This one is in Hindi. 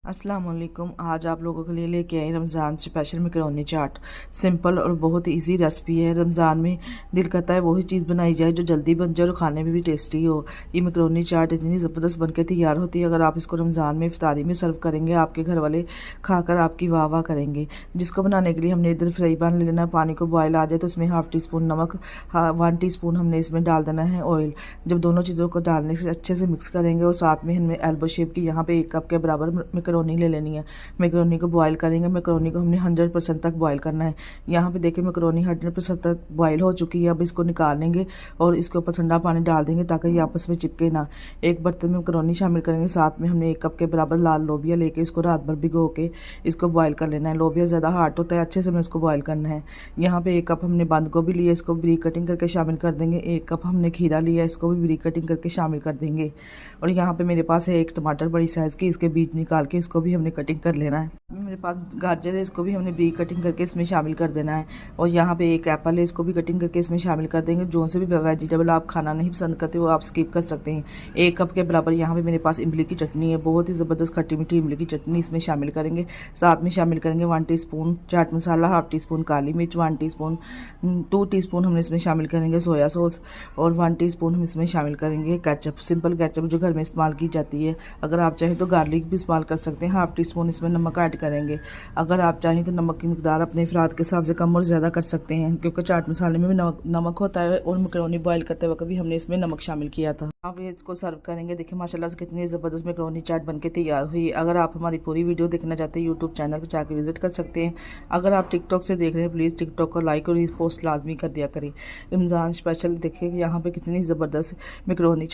अस्सलाम वालेकुम। आज आप लोगों के लिए लेके आई रमज़ान स्पेशल मैकरोनी चाट। सिंपल और बहुत ही इजी रेसिपी है। रमज़ान में दिल करता है वही चीज़ बनाई जाए जो जल्दी बन जाए और खाने में भी टेस्टी हो। ये मैकरोनी चाट इतनी ज़बरदस्त बनके तैयार होती है। अगर आप इसको रमज़ान में इफ्तारी में सर्व करेंगे, आपके घर वाले खाकर आपकी वाह वाह करेंगे। जिसको बनाने के लिए हमने इधर फ्राई पैन ले लेना। पानी को बॉयल आ जाए तो उसमें हाफ़ टी स्पून नमक, 1 टीस्पून हमने इसमें डाल देना है ऑयल। जब दोनों चीज़ों को डालने से अच्छे से मिक्स करेंगे और साथ में हमें एल्बो शेप की यहाँ पे 1 कप के बराबर मैकरोनी ले लेनी है। मैकरोनी को बॉयल करेंगे। मैकरोनी को हमने 100% तक बॉयल करना है। यहाँ पे देखिए मैकरोनी 100% तक बॉयल हो चुकी है। अब इसको निकाल लेंगे और इसके ऊपर ठंडा पानी डाल देंगे ताकि ये आपस में चिपके ना। एक बर्तन में मैकरोनी शामिल करेंगे। साथ में हमने 1 कप के बराबर लाल लोबिया लेके इसको रात भर भिगो के इसको बॉयल कर लेना है। लोबिया ज़्यादा हार्ड होता है, अच्छे से हमें इसको बॉयल करना है। यहाँ पे 1 कप हमने बंद गोभी लिया, इसको ब्रीक कटिंग करके शामिल कर देंगे। 1 कप हमने खीरा लिया, इसको भी ब्रीक कटिंग करके शामिल कर देंगे। और यहाँ पे मेरे पास है 1 टमाटर बड़ी साइज़ की, इसके बीज निकाल के इसको भी हमने कटिंग कर लेना है। मेरे पास गाजर है, इसको भी हमने ब्रीक कटिंग करके इसमें शामिल कर देना है। और यहाँ पे 1 एप्पल है, इसको भी कटिंग करके इसमें शामिल कर देंगे। जो से भी वेजिटेबल आप खाना नहीं पसंद करते वो आप स्किप कर सकते हैं। 1 कप के बराबर यहाँ पे मेरे पास इमली की चटनी है, बहुत ही ज़बरदस्त खट्टी मीठी इमली की चटनी इसमें शामिल करेंगे। साथ में शामिल करेंगे 1 teaspoon chaat masala, half tea spoon काली मिर्च, 2 टीस्पून हमने इसमें शामिल करेंगे सोया सॉस और 1 टीस्पून हम इसमें शामिल करेंगे केचप, सिंपल केचप जो घर में इस्तेमाल की जाती है। अगर आप चाहें तो गार्लिक भी इस्तेमाल कर सकते हैं। हाफ़ टी स्पून इसमें नमक ऐड करेंगे। अगर आप चाहें तो नमक की मिकदार अपने अफराद के हिसाब से कम और ज़्यादा कर सकते हैं, क्योंकि चाट मसाले में भी नमक होता है और मैकरोनी बॉयल करते वक्त भी हमने इसमें नमक शामिल किया था। आप ये इसको सर्व करेंगे। देखिए माशाल्लाह से कितनी ज़बरदस्त मैकरोनी चाट बनके तैयार हुई। अगर आप हमारी पूरी वीडियो देखना चाहते हैं यूट्यूब चैनल पर जाकर विजिट कर सकते हैं। अगर आप टिकटॉक से देख रहे हैं प्लीज़ टिकटॉक को लाइक और पोस्ट लाजमी कर दिया करें। रमज़ान स्पेशल देखिए यहाँ पे कितनी ज़बरदस्त मैकरोनी